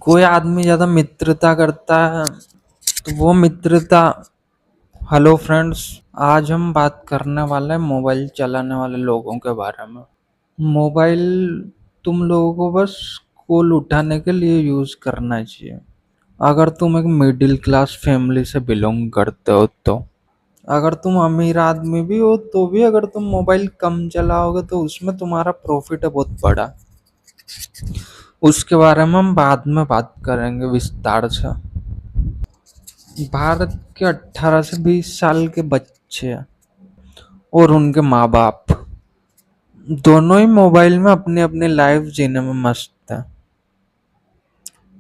कोई आदमी ज्यादा मित्रता करता है तो वो मित्रता। हेलो फ्रेंड्स, आज हम बात करने वाले हैं मोबाइल चलाने वाले लोगों के बारे में। मोबाइल तुम लोगों को बस कॉल उठाने के लिए यूज करना चाहिए। अगर तुम एक मिडिल क्लास फैमिली से बिलोंग करते हो तो। अगर तुम अमीर आदमी भी हो तो भी अगर तुम मोबाइल कम चलाओगे तो उसमें तुम्हारा प्रॉफिट है बहुत बड़ा। उसके बारे में हम बाद में बात करेंगे विस्तार से। भारत के 18 से 20 साल के बच्चे और उनके माँ बाप दोनों ही मोबाइल में अपनी अपनी लाइफ जीने में मस्त है।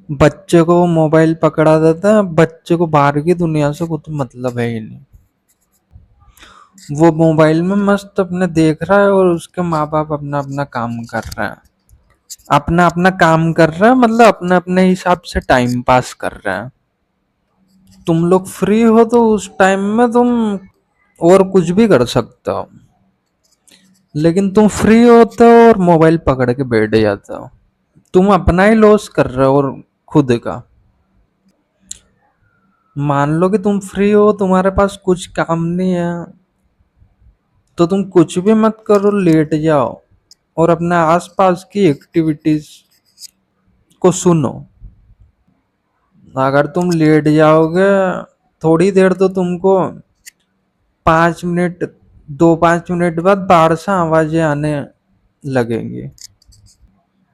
बच्चे को वो मोबाइल पकड़ा देता है, बच्चे को बाहर की दुनिया से कुछ मतलब है ही नहीं। वो मोबाइल में मस्त अपने देख रहा है और उसके माँ बाप अपना अपना काम कर रहे हैं। अपना अपना काम कर रहे हैं मतलब अपने अपने हिसाब से टाइम पास कर रहे हैं। तुम लोग फ्री हो तो उस टाइम में तुम और कुछ भी कर सकते हो, लेकिन तुम फ्री होते हो और मोबाइल पकड़ के बैठ जाते हो। तुम अपना ही लॉस कर रहे हो और खुद का। मान लो कि तुम फ्री हो, तुम्हारे पास कुछ काम नहीं है, तो तुम कुछ भी मत करो, लेट जाओ और अपने आसपास की एक्टिविटीज को सुनो। अगर तुम लेट जाओगे थोड़ी देर तो तुमको 5 मिनट 2-5 मिनट बाद बाहर से आवाजें आने लगेंगी,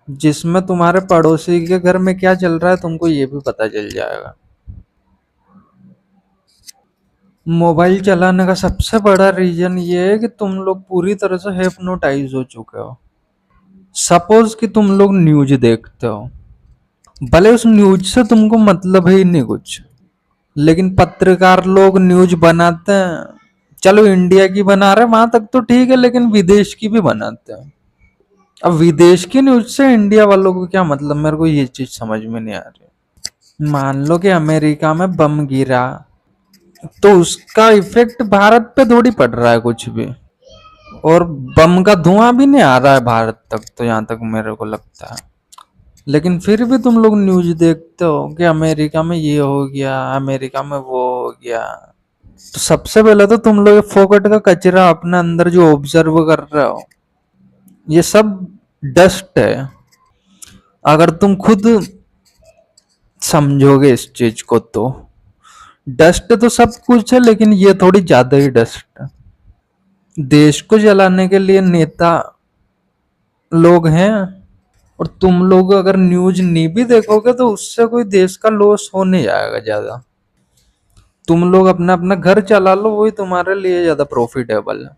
जिसमें तुम्हारे पड़ोसी के घर में क्या चल रहा है तुमको ये भी पता चल जाएगा। मोबाइल चलाने का सबसे बड़ा रीजन ये है कि तुम लोग पूरी तरह से हिप्नोटाइज हो चुके हो। सपोज कि तुम लोग न्यूज देखते हो, भले उस न्यूज से तुमको मतलब ही नहीं कुछ, लेकिन पत्रकार लोग न्यूज बनाते हैं। चलो इंडिया की बना रहे वहां तक तो ठीक है, लेकिन विदेश की भी बनाते हैं। अब विदेश की न्यूज से इंडिया वालों को क्या मतलब, मेरे को ये चीज समझ में नहीं आ रही। मान लो कि अमेरिका में बम गिरा तो उसका इफेक्ट भारत पे थोड़ी पड़ रहा है कुछ भी, और बम का धुआं भी नहीं आ रहा है भारत तक, तो यहाँ तक मेरे को लगता है। लेकिन फिर भी तुम लोग न्यूज देखते हो कि अमेरिका में ये हो गया, अमेरिका में वो हो गया। तो सबसे पहले तो तुम लोग फोकट का कचरा अपने अंदर जो ऑब्जर्व कर रहे हो, ये सब डस्ट है। अगर तुम खुद समझोगे इस चीज को तो डस्ट तो सब कुछ है, लेकिन ये थोड़ी ज्यादा ही डस्ट है। देश को जलाने के लिए नेता लोग हैं, और तुम लोग अगर न्यूज नहीं भी देखोगे तो उससे कोई देश का लॉस हो नहीं जाएगा ज्यादा। तुम लोग अपना अपना घर चला लो, वही तुम्हारे लिए ज्यादा प्रॉफिटेबल है।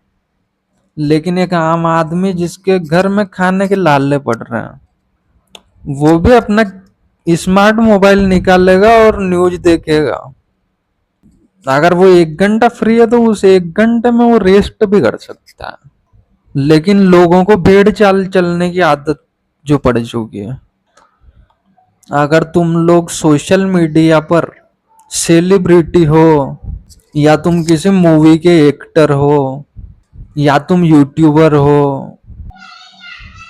लेकिन एक आम आदमी जिसके घर में खाने के लाले पड़ रहे हैं, वो भी अपना स्मार्ट मोबाइल निकालेगा और न्यूज देखेगा। अगर वो 1 घंटा फ्री है तो उस 1 घंटे में वो रेस्ट भी कर सकता है। लेकिन लोगों को भेड़ चाल चलने की आदत जो पड़ चुकी है। अगर तुम लोग सोशल मीडिया पर सेलिब्रिटी हो, या तुम किसी मूवी के एक्टर हो, या तुम यूट्यूबर हो,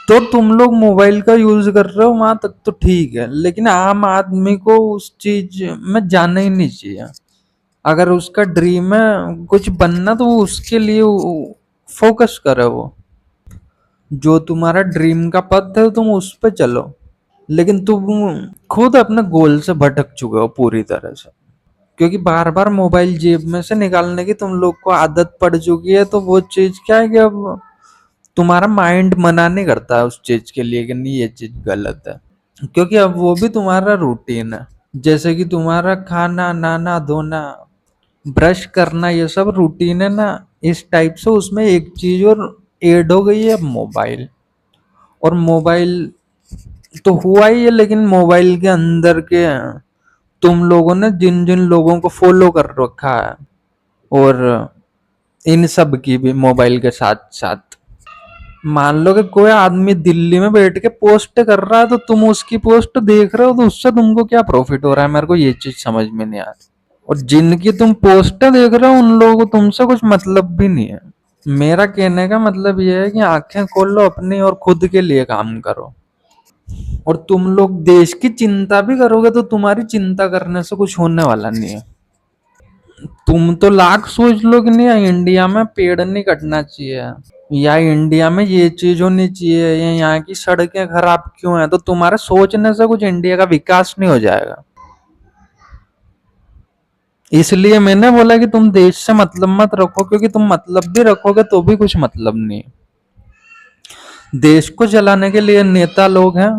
तो तुम लोग मोबाइल का यूज कर रहे हो वहां तक तो ठीक है, लेकिन आम आदमी को उस चीज में जाना ही नहीं चाहिए। अगर उसका ड्रीम है कुछ बनना तो वो उसके लिए फोकस करे। वो जो तुम्हारा ड्रीम का पथ है तुम उस पे चलो, लेकिन तुम खुद अपने गोल से भटक चुके हो पूरी तरह से, क्योंकि बार बार मोबाइल जेब में से निकालने की तुम लोग को आदत पड़ चुकी है। तो वो चीज क्या है कि अब तुम्हारा माइंड मना नहीं करता है उस चीज के लिए कि नहीं ये चीज गलत है, क्योंकि अब वो भी तुम्हारा रूटीन है। जैसे कि तुम्हारा खाना, नहाना धोना, ब्रश करना, ये सब रूटीन है ना, इस टाइप से उसमें एक चीज और ऐड हो गई है, मोबाइल। और मोबाइल तो हुआ ही है, लेकिन मोबाइल के अंदर के तुम लोगों ने जिन जिन लोगों को फॉलो कर रखा है, और इन सब की भी मोबाइल के साथ साथ। मान लो कि कोई आदमी दिल्ली में बैठ के पोस्ट कर रहा है तो तुम उसकी पोस्ट देख रहे हो, तो उससे तुमको क्या प्रॉफिट हो रहा है, मेरे को ये चीज समझ में नहीं आ रही। और जिनकी तुम पोस्ट देख रहे हो उन लोगों को तुमसे कुछ मतलब भी नहीं है। मेरा कहने का मतलब ये है कि आंखें खोल लो अपनी और खुद के लिए काम करो। और तुम लोग देश की चिंता भी करोगे तो तुम्हारी चिंता करने से कुछ होने वाला नहीं है। तुम तो लाख सोच लो कि नहीं इंडिया में पेड़ नहीं कटना चाहिए, या इंडिया में ये चीज होनी चाहिए, या यहाँ की सड़कें खराब क्यों है, तो तुम्हारे सोचने से कुछ इंडिया का विकास नहीं हो जाएगा। इसलिए मैंने बोला कि तुम देश से मतलब मत रखो, क्योंकि तुम मतलब भी रखोगे तो भी कुछ मतलब नहीं। देश को चलाने के लिए नेता लोग हैं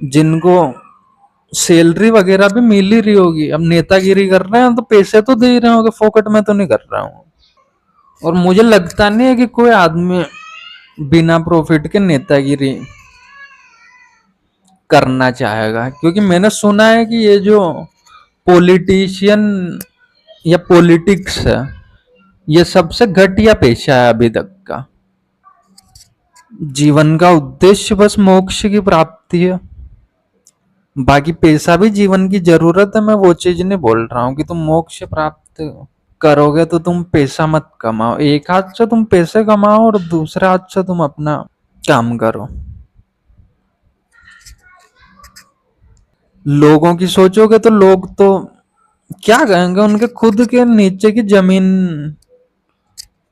जिनको सैलरी वगैरह भी मिल ही रही होगी। अब नेतागिरी कर रहे हैं तो पैसे तो दे ही रहे होंगे, फोकट में तो नहीं कर रहा हूँ। और मुझे लगता नहीं है कि कोई आदमी बिना प्रॉफिट के नेतागिरी करना चाहेगा, क्योंकि मैंने सुना है कि ये जो पॉलिटिशियन या पॉलिटिक्स है, ये सबसे घटिया पेशा है अभी तक का। जीवन का उद्देश्य बस मोक्ष की प्राप्ति है। बाकी पैसा भी जीवन की जरूरत है, मैं वो चीज नहीं बोल रहा हूँ कि तुम मोक्ष प्राप्त करोगे तो तुम पैसा मत कमाओ। एक हाथ से तुम पैसे कमाओ और दूसरे हाथ से तुम अपना काम करो। लोगों की सोचोगे तो लोग तो क्या कहेंगे, उनके खुद के नीचे की जमीन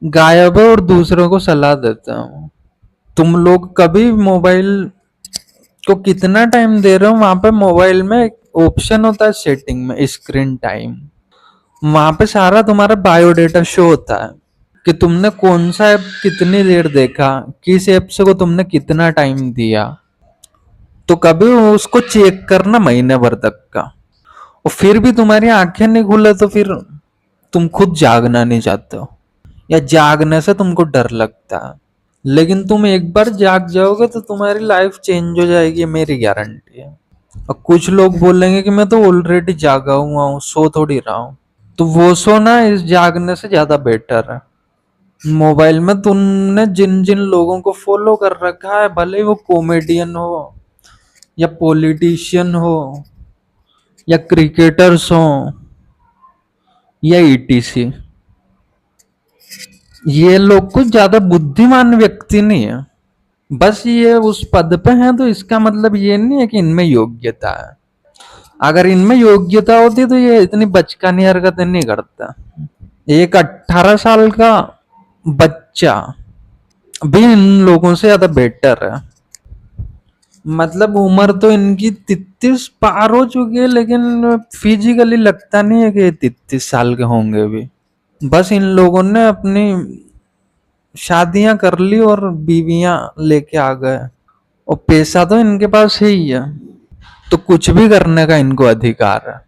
गायब है और दूसरों को सलाह देते हो। तुम लोग कभी मोबाइल को कितना टाइम दे रहे हो, वहां पे मोबाइल में एक ऑप्शन होता है सेटिंग में, स्क्रीन टाइम। वहां पे सारा तुम्हारा बायोडेटा शो होता है कि तुमने कौन सा ऐप कितनी देर देखा, किस ऐप से को तुमने कितना टाइम दिया। तो कभी उसको चेक करना महीने भर तक का। और फिर भी तुम्हारी आंखें नहीं खुले तो फिर तुम खुद जागना नहीं चाहते हो, या जागने से तुमको डर लगता है। लेकिन तुम एक बार जाग जाओगे तो तुम्हारी लाइफ चेंज हो जाएगी, मेरी गारंटी है। और कुछ लोग बोलेंगे कि मैं तो ऑलरेडी जागा हुआ हूँ, सो थोड़ी रहा हूँ। तो वो सोना इस जागने से ज्यादा बेटर है। मोबाइल में तुमने जिन जिन लोगों को फॉलो कर रखा है, भले ही वो कॉमेडियन हो या पॉलिटिशियन हो या क्रिकेटर्स हो या ईटीसी, ये लोग कुछ ज्यादा बुद्धिमान व्यक्ति नहीं है। बस ये उस पद पे हैं तो इसका मतलब ये नहीं है कि इनमें योग्यता है। अगर इनमें योग्यता होती तो ये इतनी बचकानी हरकतें नहीं करता। एक 18 साल का बच्चा भी इन लोगों से ज्यादा बेटर है। मतलब उम्र तो इनकी 33 पार हो चुकी है, लेकिन फिजिकली लगता नहीं है कि ये 33 साल के होंगे भी। बस इन लोगों ने अपनी शादियां कर ली और बीवियां लेके आ गए, और पैसा तो इनके पास है ही है, तो कुछ भी करने का इनको अधिकार है।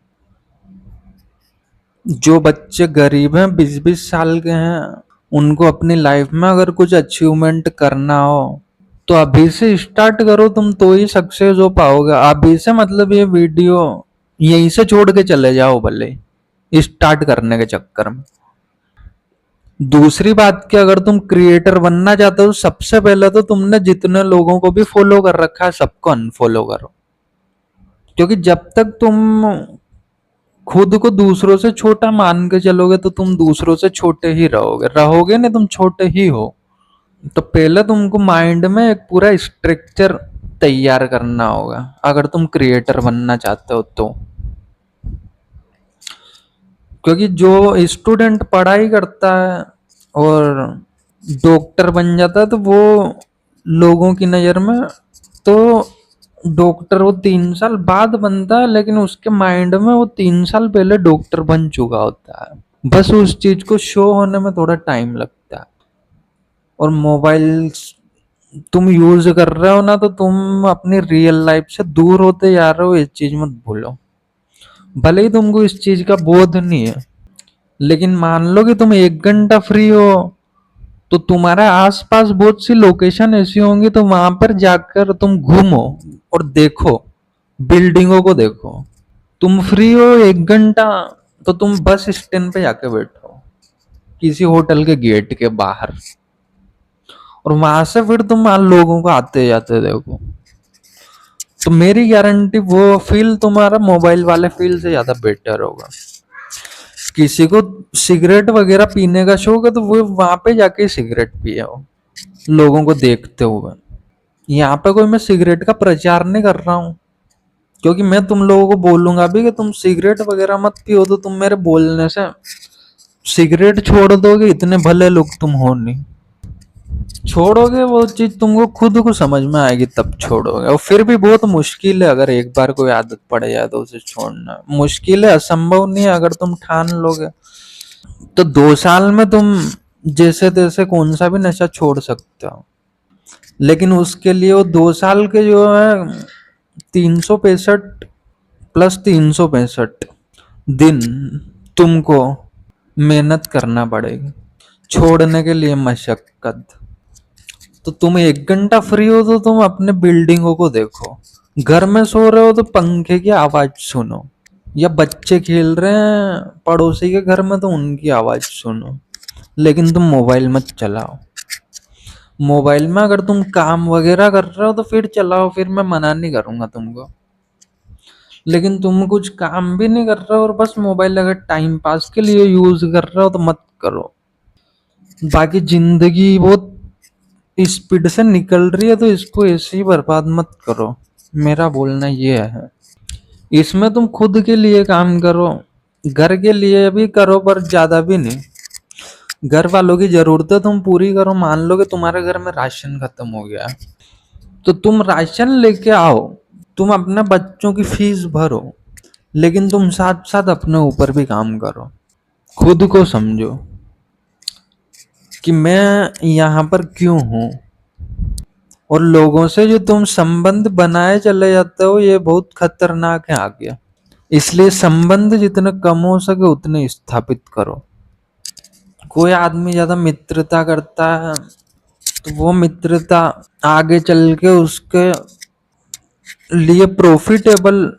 जो बच्चे गरीब हैं, 20-20 साल के हैं, उनको अपनी लाइफ में अगर कुछ अचीवमेंट करना हो तो अभी से स्टार्ट करो, तुम तो ही सक्सेस हो पाओगे। अभी से मतलब ये वीडियो यहीं से छोड़ के चले जाओ भले स्टार्ट करने के चक्कर में। दूसरी बात कि अगर तुम क्रिएटर बनना चाहते हो, सबसे पहले तो तुमने जितने लोगों को भी फॉलो कर रखा है सबको अनफॉलो करो। क्योंकि जब तक तुम खुद को दूसरों से छोटा मान के चलोगे तो तुम दूसरों से छोटे ही रहोगे, रहोगे नहीं, तुम छोटे ही हो। तो पहले तुमको माइंड में एक पूरा स्ट्रक्चर तैयार करना होगा अगर तुम क्रिएटर बनना चाहते हो तो। क्योंकि जो स्टूडेंट पढ़ाई करता है और डॉक्टर बन जाता है तो वो लोगों की नज़र में तो डॉक्टर वो 3 साल बाद बनता है, लेकिन उसके माइंड में वो 3 साल पहले डॉक्टर बन चुका होता है। बस उस चीज को शो होने में थोड़ा टाइम लगता है। और मोबाइल तुम यूज कर रहे हो ना, तो तुम अपनी रियल लाइफ से दूर होते जा रहे हो, इस चीज मत भूलो। भले ही तुमको इस चीज का बोध नहीं है, लेकिन मान लो कि तुम 1 घंटा फ्री हो तो तुम्हारे आसपास बहुत सी लोकेशन ऐसी होंगी, तो वहां पर जाकर तुम घूमो और देखो, बिल्डिंगों को देखो। तुम फ्री हो 1 घंटा तो तुम बस स्टैंड पे जाके बैठो किसी होटल के गेट के बाहर, और वहां से फिर तुम लोगों को आते जाते देखो। तो मेरी गारंटी वो फील तुम्हारा मोबाइल वाले फील से ज्यादा बेटर होगा। किसी को सिगरेट वगैरह पीने का शौक है तो वो वहां पे जाके सिगरेट पिए हो लोगों को देखते हुए। यहाँ पे कोई मैं सिगरेट का प्रचार नहीं कर रहा हूँ, क्योंकि मैं तुम लोगों को बोलूंगा भी कि तुम सिगरेट वगैरह मत पियो तो तुम मेरे बोलने से सिगरेट छोड़ दोगे, इतने भले लोग तुम हो नहीं। छोड़ोगे वो चीज तुमको खुद को समझ में आएगी तब छोड़ोगे, और फिर भी बहुत मुश्किल है। अगर एक बार कोई आदत पड़ जाए तो उसे छोड़ना मुश्किल है, असंभव नहीं है। अगर तुम ठान लोगे तो 2 साल में तुम जैसे तैसे कौन सा भी नशा छोड़ सकते हो। लेकिन उसके लिए वो 2 साल के जो है 365 प्लस 365 दिन तुमको मेहनत करना पड़ेगी, छोड़ने के लिए मशक्कत। तो तुम 1 घंटा फ्री हो तो तुम अपने बिल्डिंगों को देखो, घर में सो रहे हो तो पंखे की आवाज सुनो, या बच्चे खेल रहे हैं पड़ोसी के घर में तो उनकी आवाज सुनो। लेकिन तुम मोबाइल मत चलाओ। मोबाइल में अगर तुम काम वगैरह कर रहे हो तो फिर चलाओ, फिर मैं मना नहीं करूंगा तुमको। लेकिन तुम कुछ काम भी नहीं कर रहे हो और बस मोबाइल अगर टाइम पास के लिए यूज कर रहे हो तो मत करो। बाकी जिंदगी बहुत स्पीड से निकल रही है तो इसको ऐसे ही बर्बाद मत करो, मेरा बोलना ये है। इसमें तुम खुद के लिए काम करो, घर के लिए भी करो पर ज्यादा भी नहीं। घर वालों की जरूरतें तुम पूरी करो। मान लो कि तुम्हारे घर में राशन खत्म हो गया तो तुम राशन लेके आओ, तुम अपने बच्चों की फीस भरो, लेकिन तुम साथ साथ अपने ऊपर भी काम करो। खुद को समझो कि मैं यहाँ पर क्यों हूँ। और लोगों से जो तुम संबंध बनाए चले जाते हो ये बहुत खतरनाक है आगे। इसलिए संबंध जितने कम हो सके उतने स्थापित करो। कोई आदमी ज्यादा मित्रता करता है तो वो मित्रता आगे चल के उसके लिए प्रॉफिटेबल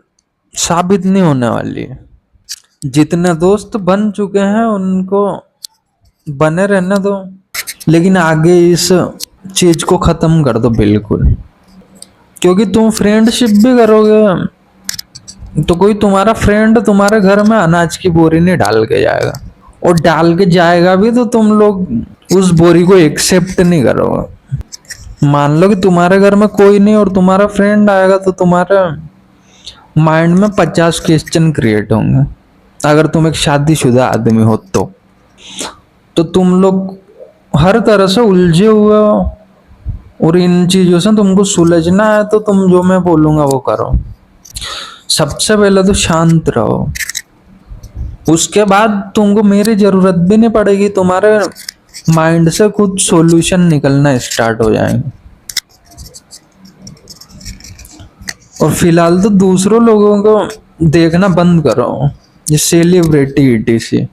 साबित नहीं होने वाली है। जितने दोस्त बन चुके हैं उनको बने रहने दो, लेकिन आगे इस चीज को खत्म कर दो बिल्कुल। क्योंकि तुम फ्रेंडशिप भी करोगे तो कोई तुम्हारा फ्रेंड तुम्हारे घर में अनाज की बोरी नहीं डाल के जाएगा, और डाल के जाएगा भी तो तुम लोग उस बोरी को एक्सेप्ट नहीं करोगे। मान लो कि तुम्हारे घर में कोई नहीं और तुम्हारा फ्रेंड आएगा तो तुम्हारे माइंड में 50 क्वेश्चन क्रिएट होंगे। अगर तुम एक शादीशुदा आदमी हो तो तुम लोग हर तरह से उलझे हुए हो, और इन चीजों से तुमको सुलझना है तो तुम जो मैं बोलूंगा वो करो। सबसे पहले तो शांत रहो, उसके बाद तुमको मेरी जरूरत भी नहीं पड़ेगी, तुम्हारे माइंड से खुद सॉल्यूशन निकलना स्टार्ट हो जाएंगे। और फिलहाल तो दूसरों लोगों को देखना बंद करो, ये सेलिब्रिटी इटीसी।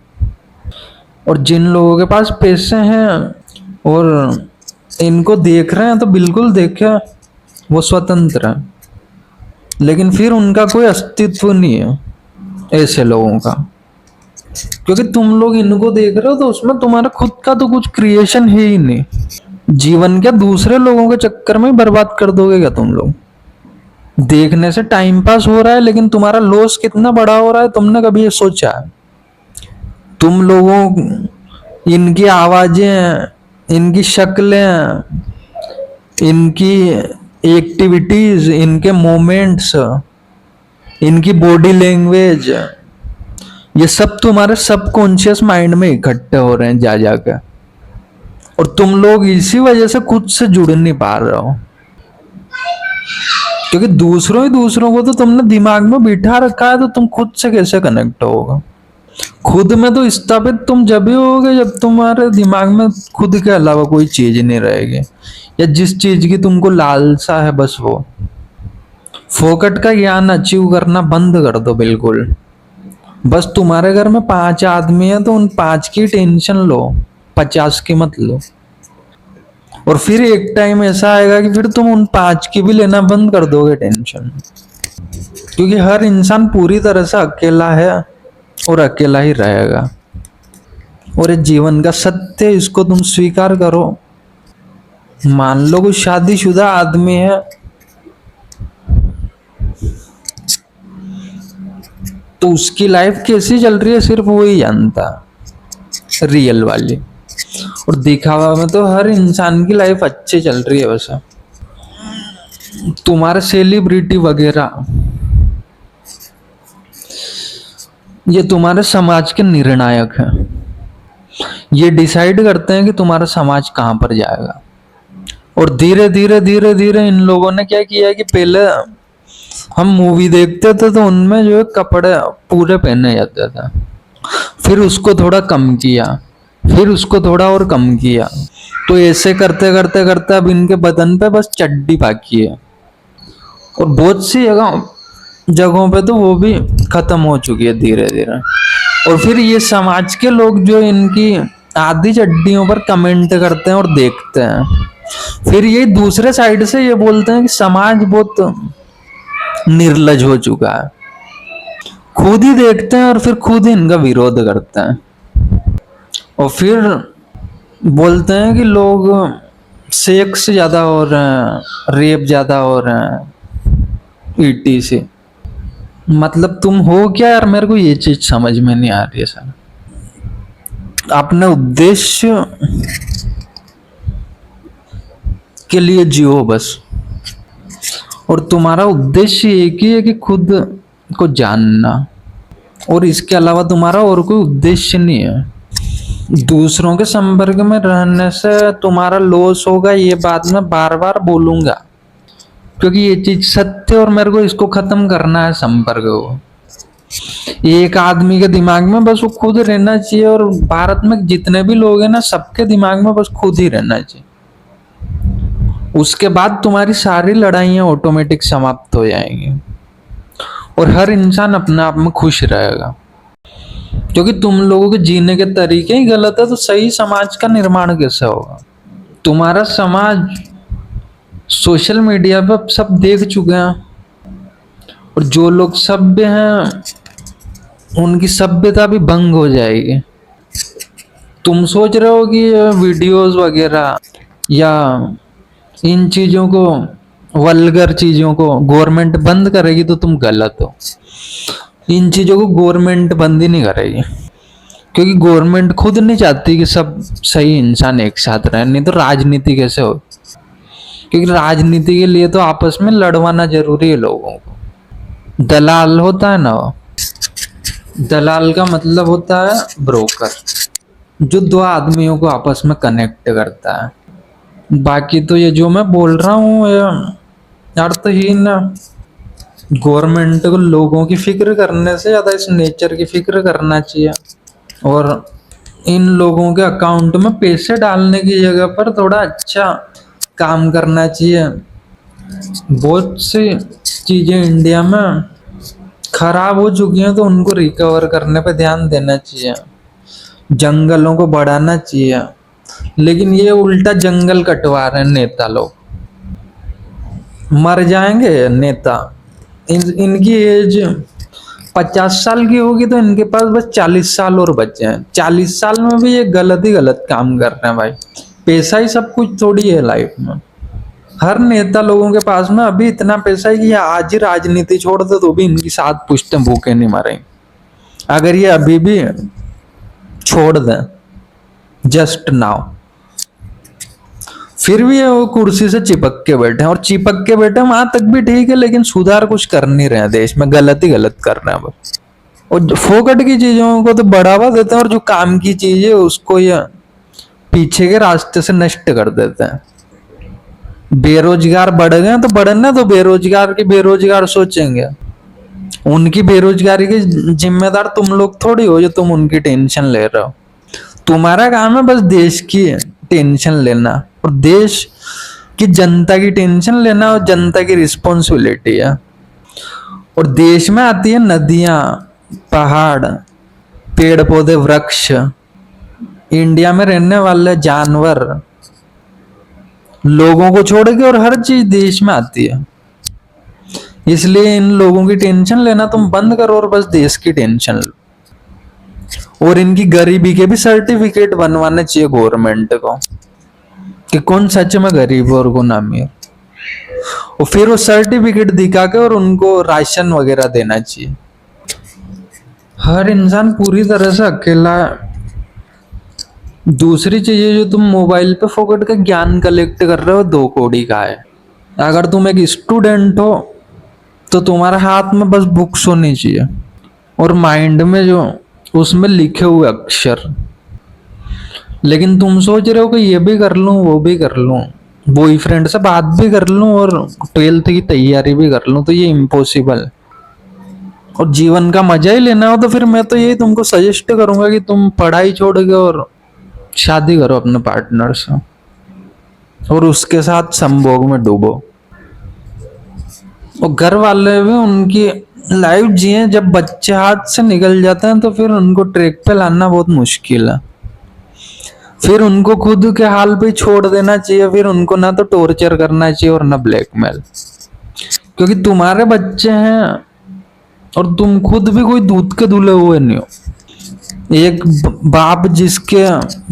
और जिन लोगों के पास पैसे हैं और इनको देख रहे हैं तो बिल्कुल देखे, वो स्वतंत्र है, लेकिन फिर उनका कोई अस्तित्व नहीं है ऐसे लोगों का। क्योंकि तुम लोग इनको देख रहे हो तो उसमें तुम्हारा खुद का तो कुछ क्रिएशन है ही नहीं। जीवन क्या दूसरे लोगों के चक्कर में ही बर्बाद कर दोगे क्या तुम लोग? देखने से टाइम पास हो रहा है लेकिन तुम्हारा लॉस कितना बड़ा हो रहा है तुमने कभी ये सोचा है? तुम लोगों इनकी आवाजें, इनकी शक्लें, इनकी एक्टिविटीज, इनके मोमेंट्स, इनकी बॉडी लैंग्वेज, ये सब तुम्हारे सबकॉन्शियस माइंड में इकट्ठे हो रहे हैं जा जाकर, और तुम लोग इसी वजह से खुद से जुड़ नहीं पा रहे हो। क्योंकि दूसरों को तो तुमने दिमाग में बिठा रखा है तो तुम खुद से कैसे कनेक्ट होगा? खुद में तो स्थापित तुम जब भी होगे जब तुम्हारे दिमाग में खुद के अलावा कोई चीज नहीं रहेगी, या जिस चीज की तुमको लालसा है बस वो। फोकट का ज्ञान अचीव करना बंद कर दो बिल्कुल। बस तुम्हारे घर में 5 आदमी है तो उन 5 की टेंशन लो, 50 की मत लो। और फिर एक टाइम ऐसा आएगा कि फिर तुम उन 5 की भी लेना बंद कर दोगे टेंशन। क्योंकि हर इंसान पूरी तरह से अकेला है और अकेला ही रहेगा, और ये जीवन का सत्य, इसको तुम स्वीकार करो। मान लो कोई शादीशुदा आदमी है तो उसकी लाइफ कैसी चल रही है सिर्फ वो ही जानता, रियल वाली। और दिखावा में तो हर इंसान की लाइफ अच्छी चल रही है वैसा। तुम्हारे सेलिब्रिटी वगैरह ये तुम्हारे समाज के निर्णायक हैं। ये डिसाइड करते हैं कि तुम्हारा समाज कहाँ पर जाएगा। और धीरे धीरे धीरे धीरे इन लोगों ने क्या किया कि पहले हम मूवी देखते थे तो उनमें जो है कपड़े पूरे पहने जाते थे, फिर उसको थोड़ा कम किया, फिर उसको थोड़ा और कम किया। तो ऐसे करते करते करते अब इनके बदन पे बस चड्डी बाकी है। और बहुत सी जगहों पे तो वो भी खत्म हो चुकी है धीरे धीरे। और फिर ये समाज के लोग जो इनकी आधी चड्डियों पर कमेंट करते हैं और देखते हैं, फिर ये दूसरे साइड से ये बोलते हैं कि समाज बहुत निर्लज हो चुका है। खुद ही देखते हैं और फिर खुद ही इनका विरोध करते हैं। और फिर बोलते हैं कि लोग सेक्स ज्यादा हो रहे हैं, रेप ज्यादा हो रहे हैं, ईटी से। मतलब तुम हो क्या यार, मेरे को ये चीज समझ में नहीं आ रही है सर। अपने उद्देश्य के लिए जियो बस। और तुम्हारा उद्देश्य एक ही है कि खुद को जानना, और इसके अलावा तुम्हारा और कोई उद्देश्य नहीं है। दूसरों के संपर्क में रहने से तुम्हारा लॉस होगा, ये बात मैं बार बार बोलूंगा, क्योंकि ये चीज सत्य है और मेरे को इसको खत्म करना है संपर्क को। एक आदमी के दिमाग में बस वो खुद रहना चाहिए, और भारत में जितने भी लोग हैं ना, सबके दिमाग में बस खुद ही रहना चाहिए। उसके बाद तुम्हारी सारी लड़ाइयां ऑटोमेटिक समाप्त हो जाएंगी और हर इंसान अपने आप में खुश रहेगा। क्योंकि तुम लोगों के जीने के तरीके ही गलत है तो सही समाज का निर्माण कैसे होगा। तुम्हारा समाज सोशल मीडिया पर सब देख चुके हैं, और जो लोग सभ्य हैं उनकी सभ्यता भी भंग हो जाएगी। तुम सोच रहे हो कि वीडियोस वगैरह या इन चीजों को, वल्गर चीजों को गवर्नमेंट बंद करेगी तो तुम गलत हो। इन चीजों को गवर्नमेंट बंद ही नहीं करेगी, क्योंकि गवर्नमेंट खुद नहीं चाहती कि सब सही इंसान एक साथ रहे, नहीं तो राजनीति कैसे हो। क्योंकि राजनीति के लिए तो आपस में लड़वाना जरूरी है लोगों को। दलाल होता है ना, वो दलाल का मतलब होता है ब्रोकर, जो दो आदमियों को आपस में कनेक्ट करता है। बाकी तो ये जो मैं बोल रहा हूँ ये अर्थहीन है। गवर्नमेंट को लोगों की फिक्र करने से ज्यादा इस नेचर की फिक्र करना चाहिए, और इन लोगों के अकाउंट में पैसे डालने की जगह पर थोड़ा अच्छा काम करना चाहिए। बहुत सी चीजें इंडिया में खराब हो चुकी हैं तो उनको रिकवर करने पे ध्यान देना चाहिए। जंगलों को बढ़ाना चाहिए, लेकिन ये उल्टा जंगल कटवा रहे हैं नेता लोग। मर जाएंगे नेता, इनकी एज 50 साल की होगी तो इनके पास बस 40 साल और बचे हैं। 40 साल में भी ये गलत ही गलत काम कर रहे हैं भाई। पैसा ही सब कुछ थोड़ी है लाइफ में। हर नेता लोगों के पास में अभी इतना पैसा है कि ये आज ही राजनीति छोड़ दे तो भी इनकी 7 पुश्तें भूखे नहीं मरेंगे। अगर ये अभी भी छोड़ दें जस्ट नाउ, फिर भी वो कुर्सी से चिपक के बैठे हैं, और चिपक के बैठे वहां तक भी ठीक है, लेकिन सुधार कुछ कर नहीं रहे हैं देश में, गलत ही गलत कर रहे हैं बस। और फोकट की चीजों को तो बढ़ावा देते हैं, और जो काम की चीज है उसको ये पीछे के रास्ते से नष्ट कर देते हैं। बेरोजगार बढ़ गए तो बढ़ना, तो बेरोजगार की बेरोजगार सोचेंगे। उनकी बेरोजगारी के जिम्मेदार तुम लोग थोड़ी हो जो तुम उनकी टेंशन ले रहे हो। तुम्हारा काम है बस देश की टेंशन लेना, और देश की जनता की टेंशन लेना, और जनता की रिस्पॉन्सिबिलिटी है। और देश में आती है नदियां, पहाड़, पेड़ पौधे, वृक्ष, इंडिया में रहने वाले जानवर, लोगों को छोड़ के, और हर चीज देश में आती है। इसलिए इन लोगों की टेंशन लेना तुम बंद करो और बस देश की टेंशन लो। और इनकी गरीबी के भी सर्टिफिकेट बनवाने चाहिए गवर्नमेंट को कि कौन सच में गरीब है और कौन अमीर। और फिर वो सर्टिफिकेट दिखा के और उनको राशन वगैरह देना चाहिए। हर इंसान पूरी तरह से अकेला है। दूसरी चीज जो तुम मोबाइल पे फोकट का ज्ञान कलेक्ट कर रहे हो 2 कौड़ी का है। अगर तुम एक स्टूडेंट हो तो तुम्हारे हाथ में बस बुक्स होनी चाहिए और माइंड में जो उसमें लिखे हुए अक्षर। लेकिन तुम सोच रहे हो कि ये भी कर लूं वो भी कर लूं, बॉयफ्रेंड से बात भी कर लूं और 12th की तैयारी भी कर लूं, तो ये इम्पॉसिबल है। और जीवन का मजा ही लेना हो तो फिर मैं तो यही तुमको सजेस्ट करूंगा कि तुम पढ़ाई छोड़ के और शादी करो अपने पार्टनर से और उसके साथ संभोग में डूबो। और घर वाले भी उनकी लाइफ जिए, जब बच्चे हाथ से निकल जाते हैं तो फिर उनको ट्रैक पे लाना बहुत मुश्किल है। फिर उनको खुद के हाल पे छोड़ देना चाहिए, फिर उनको ना तो टॉर्चर करना चाहिए और ना ब्लैकमेल, क्योंकि तुम्हारे बच्चे हैं और तुम खुद भी कोई दूध के धुले हुए नहीं हो। एक बाप जिसके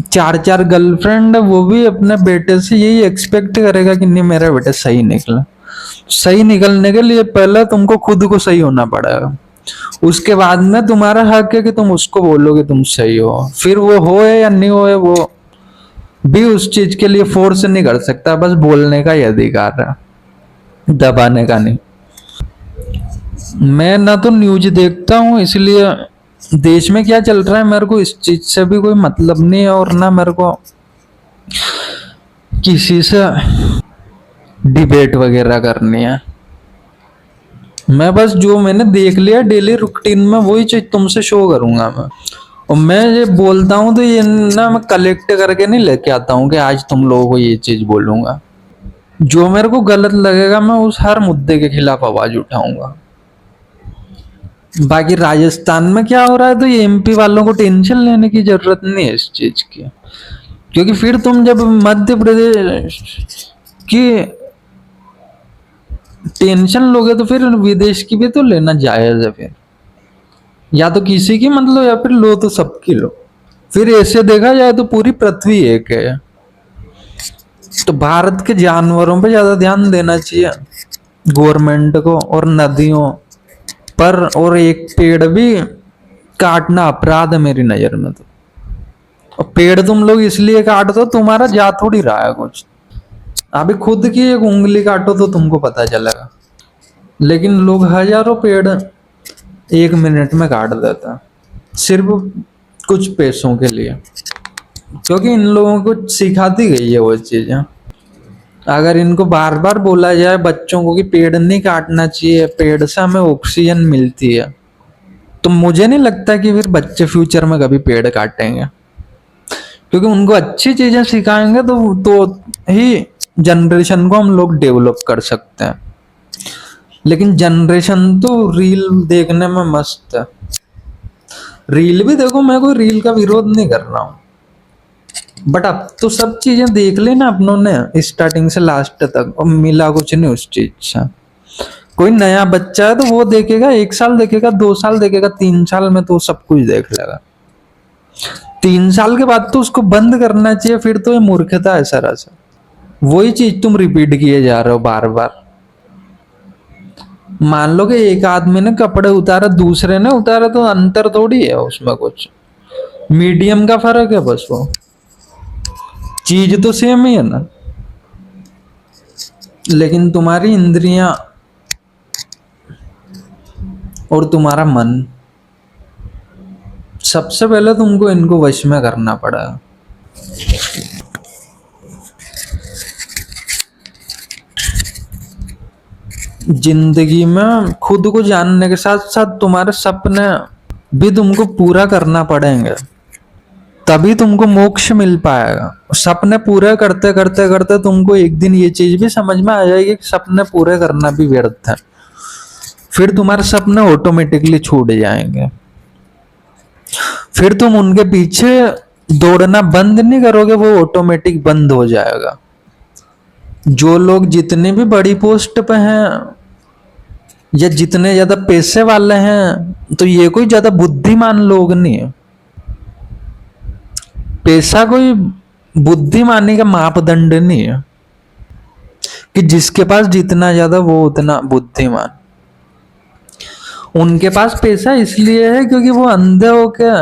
4 4 गर्लफ्रेंड है वो भी अपने बेटे से यही एक्सपेक्ट करेगा कि नहीं मेरा बेटा सही निकला। सही निकलने के लिए पहले तुमको खुद को सही होना पड़ेगा, उसके बाद में तुम्हारा हक है कि तुम उसको बोलो कि तुम सही हो। फिर वो हो या नहीं हो वो भी उस चीज के लिए फोर्स नहीं कर सकता, बस बोलने का ही अधिकार है, दबाने का नहीं। मैं ना तो न्यूज देखता हूँ, इसलिए देश में क्या चल रहा है मेरे को इस चीज से भी कोई मतलब नहीं है, और ना मेरे को किसी से डिबेट वगैरह करनी है। मैं बस जो मैंने देख लिया डेली रूटीन में वही चीज तुमसे शो करूंगा मैं। और मैं ये बोलता हूँ तो ये ना मैं कलेक्ट करके नहीं लेके आता हूँ कि आज तुम लोगों को ये चीज बोलूंगा। जो मेरे को गलत लगेगा मैं उस हर मुद्दे के खिलाफ आवाज उठाऊंगा। बाकी राजस्थान में क्या हो रहा है तो ये एमपी वालों को टेंशन लेने की जरूरत नहीं है इस चीज की, क्योंकि फिर तुम जब मध्य प्रदेश की टेंशन लोगे तो फिर विदेश की भी तो लेना जायज है। फिर या तो किसी की मतलब या फिर लो तो सबकी लो। फिर ऐसे देखा जाए तो पूरी पृथ्वी एक है, तो भारत के जानवरों पे ज्यादा ध्यान देना चाहिए गवर्नमेंट को, और नदियों पर। और एक पेड़ भी काटना अपराध है मेरी नजर में तो। और पेड़ तुम लोग इसलिए काट दो, तुम्हारा जा थोड़ी रहा है कुछ। अभी खुद की एक उंगली काटो तो तुमको पता चलेगा, लेकिन लोग हजारों पेड़ 1 मिनट में काट देता सिर्फ कुछ पैसों के लिए, क्योंकि इन लोगों को सिखाती गई है वो चीजें। अगर इनको बार बार बोला जाए बच्चों को कि पेड़ नहीं काटना चाहिए, पेड़ से हमें ऑक्सीजन मिलती है, तो मुझे नहीं लगता कि फिर बच्चे फ्यूचर में कभी पेड़ काटेंगे। क्योंकि उनको अच्छी चीजें सिखाएंगे तो ही जनरेशन को हम लोग डेवलप कर सकते हैं। लेकिन जनरेशन तो रील देखने में मस्त है। रील भी देखो, मैं कोई रील का विरोध नहीं कर रहा हूँ, बट अब तो सब चीजें देख लेना अपनों ने स्टार्टिंग से लास्ट तक, और मिला कुछ नहीं उस चीज से। कोई नया बच्चा है तो वो देखेगा, 1 साल देखेगा, 2 साल देखेगा, 3 साल में तो सब कुछ देख लेगा। 3 साल के बाद तो उसको बंद करना चाहिए, फिर तो ये मूर्खता है सरासर। वही चीज तुम रिपीट किए जा रहे हो बार बार। मान लो कि एक आदमी ने कपड़े उतारे दूसरे ने उतारे तो अंतर थोड़ी है उसमें, कुछ मीडियम का फर्क है बस, वो चीज तो सेम ही है ना। लेकिन तुम्हारी इंद्रियां और तुम्हारा मन, सबसे पहले तुमको इनको वश में करना पड़ेगा। जिंदगी में खुद को जानने के साथ साथ तुम्हारे सपने भी तुमको पूरा करना पड़ेंगे, तभी तुमको मोक्ष मिल पाएगा। सपने पूरे करते करते करते तुमको एक दिन ये चीज भी समझ में आ जाएगी कि सपने पूरे करना भी व्यर्थ है। फिर तुम्हारे सपने ऑटोमेटिकली छूट जाएंगे, फिर तुम उनके पीछे दौड़ना बंद नहीं करोगे, वो ऑटोमेटिक बंद हो जाएगा। जो लोग जितने भी बड़ी पोस्ट पे हैं या जितने ज्यादा पैसे वाले हैं, तो ये कोई ज्यादा बुद्धिमान लोग नहीं है। पैसा कोई बुद्धिमानी का मापदंड नहीं है कि जिसके पास जितना ज्यादा वो उतना बुद्धिमान। उनके पास पैसा इसलिए है क्योंकि वो अंधे हो क्या,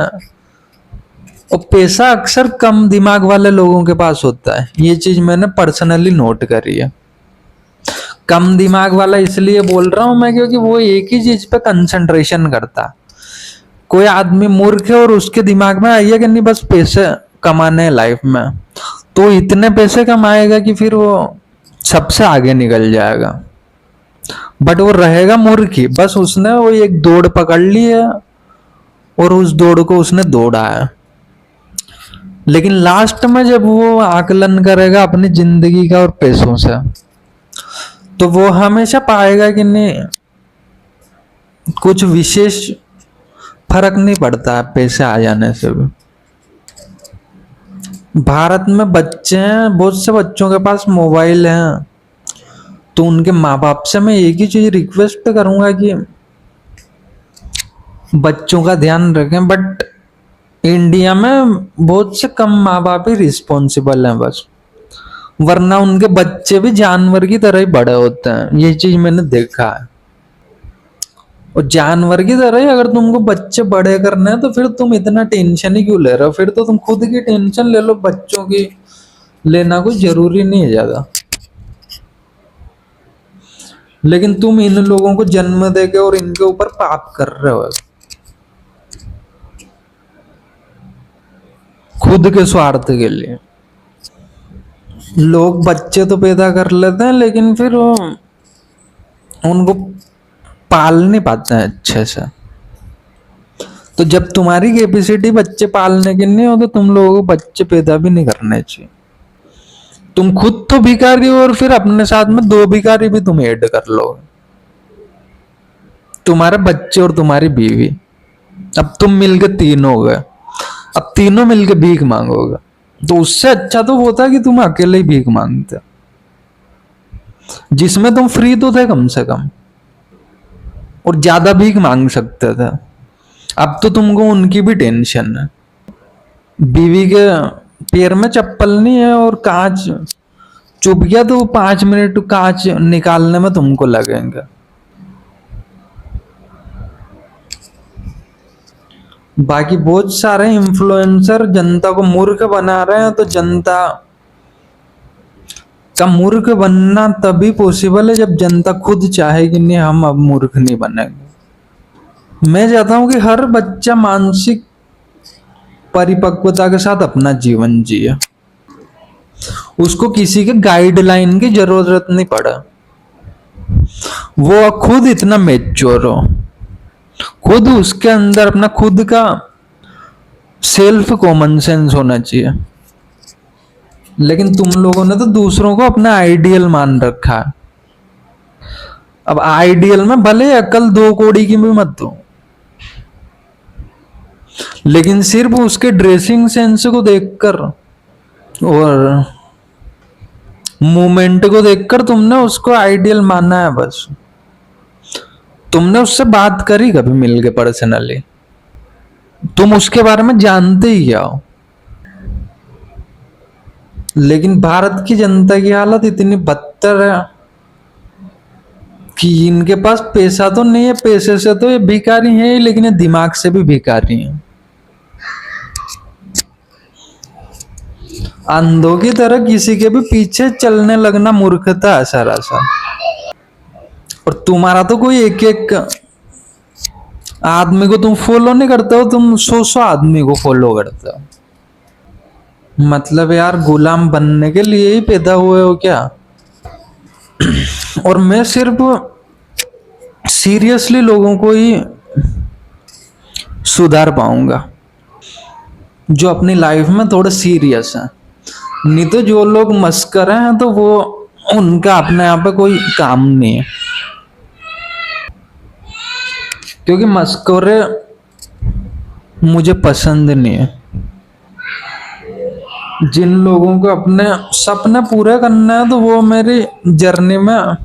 और पैसा अक्सर कम दिमाग वाले लोगों के पास होता है। ये चीज मैंने पर्सनली नोट करी है। कम दिमाग वाला इसलिए बोल रहा हूं मैं क्योंकि वो एक ही चीज पे कंसंट्रेशन करता। कोई आदमी मूर्ख है और उसके दिमाग में आई है कि नहीं बस पैसे कमाने हैं लाइफ में, तो इतने पैसे कमाएगा कि फिर वो सबसे आगे निकल जाएगा। बट वो रहेगा मूर्ख ही, बस उसने वो एक दौड़ पकड़ ली है और उस दौड़ को उसने दौड़ा है। लेकिन लास्ट में जब वो आकलन करेगा अपनी जिंदगी का और पैसों से, तो वो हमेशा पाएगा कि नहीं कुछ विशेष फर्क नहीं पड़ता है पैसे आ जाने से भी। भारत में बच्चे हैं, बहुत से बच्चों के पास मोबाइल हैं, तो उनके माँ बाप से मैं एक ही चीज रिक्वेस्ट करूंगा कि बच्चों का ध्यान रखें। बट इंडिया में बहुत से कम माँ बाप ही रिस्पॉन्सिबल हैं बस, वरना उनके बच्चे भी जानवर की तरह ही बड़े होते हैं। ये चीज मैंने देखा है। और जानवर की तरह ही अगर तुमको बच्चे बड़े करने हैं तो फिर तुम इतना टेंशन ही क्यों ले रहे हो? फिर तो तुम खुद की टेंशन ले लो, बच्चों की लेना कोई जरूरी नहीं है ज्यादा। लेकिन तुम इन लोगों को जन्म देके और इनके ऊपर पाप कर रहे हो खुद के स्वार्थ के लिए। लोग बच्चे तो पैदा कर लेते हैं लेकिन फिर वो उनको पाल नहीं पाते हैं अच्छे से। तो जब तुम्हारी कैपेसिटी बच्चे पालने की नहीं हो तो तुम लोगों को बच्चे पैदा भी नहीं करने चाहिए। तुम खुद तो भिखारी हो और फिर अपने साथ में 2 भिखारी भी तुम ऐड कर लो, तुम्हारे बच्चे और तुम्हारी बीवी। अब तुम मिलके 3 हो गए, अब तीनों मिलके भीख मांगोगे, तो उससे अच्छा तो वो था कि तुम अकेले ही भीख मांगते, जिसमें तुम फ्री तो थे कम से कम और ज्यादा भीख मांग सकते थे। अब तो तुमको उनकी भी टेंशन है। बीवी के पैर में चप्पल नहीं है और कांच चुभ गया तो 5 मिनट कांच निकालने में तुमको लगेंगे। बाकी बहुत सारे इन्फ्लुएंसर जनता को मूर्ख बना रहे हैं, तो जनता का मूर्ख बनना तभी पॉसिबल है जब जनता खुद चाहे कि नहीं हम अब मूर्ख नहीं बनेंगे। मैं चाहता हूं कि हर बच्चा मानसिक परिपक्वता के साथ अपना जीवन जिए, उसको किसी के गाइडलाइन की जरूरत नहीं पड़ा, वो खुद इतना मैच्योर हो, खुद उसके अंदर अपना खुद का सेल्फ कॉमन सेंस होना चाहिए। लेकिन तुम लोगों ने तो दूसरों को अपना आइडियल मान रखा है। अब आइडियल में भले अकल 2 कौड़ी की भी मत दो, लेकिन सिर्फ उसके ड्रेसिंग सेंस को देखकर और मूवमेंट को देखकर तुमने उसको आइडियल माना है बस। तुमने उससे बात करी कभी मिलके पर्सनली? तुम उसके बारे में जानते ही क्या हो? लेकिन भारत की जनता की हालत इतनी बदतर है कि इनके पास पैसा तो नहीं है, पैसे से तो ये भिखारी हैं, लेकिन ये दिमाग से भी भिखारी हैं। अंधों की तरह किसी के भी पीछे चलने लगना मूर्खता है सरासर। और तुम्हारा तो कोई एक एक आदमी को तुम फॉलो नहीं करते हो, तुम 100 आदमी को फॉलो करते हो। मतलब यार गुलाम बनने के लिए ही पैदा हुए हो क्या? और मैं सिर्फ सीरियसली लोगों को ही सुधार पाऊंगा जो अपनी लाइफ में थोड़ा सीरियस है। नहीं तो जो लोग मस्कर हैं तो वो उनका अपने आप पे कोई काम नहीं है, क्योंकि मस्करे मुझे पसंद नहीं है। जिन लोगों को अपने सपने पूरे करना है तो वो मेरी जर्नी में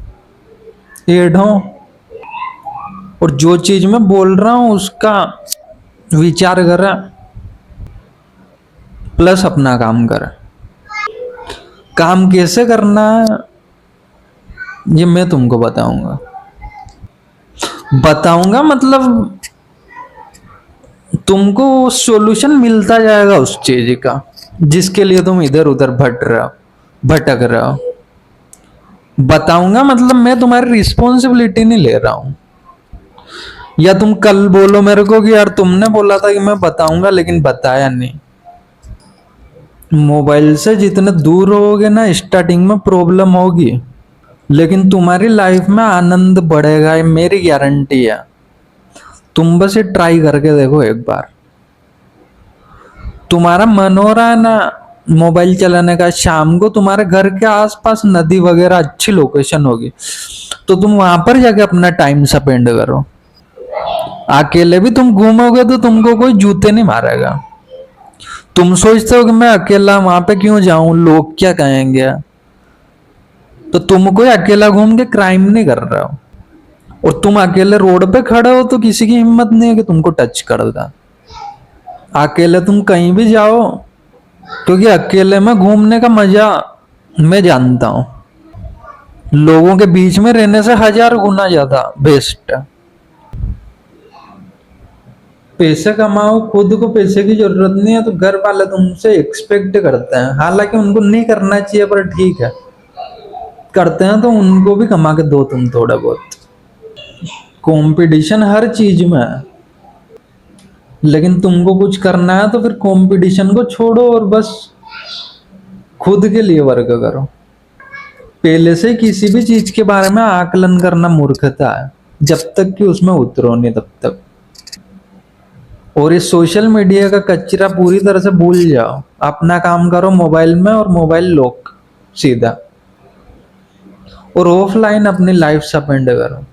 ऐड हो, और जो चीज मैं बोल रहा हूं उसका विचार करें प्लस अपना काम करें। काम कैसे करना है ये मैं तुमको बताऊंगा मतलब तुमको सॉल्यूशन मिलता जाएगा उस चीज का जिसके लिए तुम इधर उधर भटक रहे हो। बताऊंगा मतलब मैं तुम्हारी रिस्पॉन्सिबिलिटी नहीं ले रहा हूं। या तुम कल बोलो मेरे को कि यार तुमने बोला था कि मैं बताऊंगा लेकिन बताया नहीं। मोबाइल से जितने दूर रहोगे ना स्टार्टिंग में प्रॉब्लम होगी, लेकिन तुम्हारी लाइफ में आनंद बढ़ेगा, ये मेरी गारंटी है। तुम बस ये ट्राई करके देखो एक बार। तुम्हारा मन हो रहा है ना मोबाइल चलाने का, शाम को तुम्हारे घर के आसपास नदी वगैरह अच्छी लोकेशन होगी तो तुम वहां पर जाके अपना टाइम स्पेंड करो। अकेले भी तुम घूमोगे तो तुमको कोई जूते नहीं मारेगा। तुम सोचते हो कि मैं अकेला वहां पे क्यों जाऊं, लोग क्या कहेंगे, तो तुम कोई अकेला घूम के क्राइम नहीं कर रहे हो। और तुम अकेले रोड पे खड़े हो तो किसी की हिम्मत नहीं है कि तुमको टच कर देगा। अकेले तुम कहीं भी जाओ, क्योंकि अकेले में घूमने का मजा मैं जानता हूँ लोगों के बीच में रहने से 1000 गुना ज्यादा बेस्ट है। पैसे कमाओ, खुद को पैसे की जरूरत नहीं है तो घर वाले तुमसे एक्सपेक्ट करते हैं, हालांकि उनको नहीं करना चाहिए पर ठीक है करते हैं, तो उनको भी कमा के दो तुम थोड़ा बहुत। कंपटीशन हर चीज में है, लेकिन तुमको कुछ करना है तो फिर कंपटीशन को छोड़ो और बस खुद के लिए वर्क करो। पहले से किसी भी चीज के बारे में आकलन करना मूर्खता है, जब तक कि उसमें उतरो नहीं तब तक। और इस सोशल मीडिया का कचरा पूरी तरह से भूल जाओ, अपना काम करो मोबाइल में और मोबाइल लॉक सीधा, और ऑफलाइन अपनी लाइफ स्पेंड करो।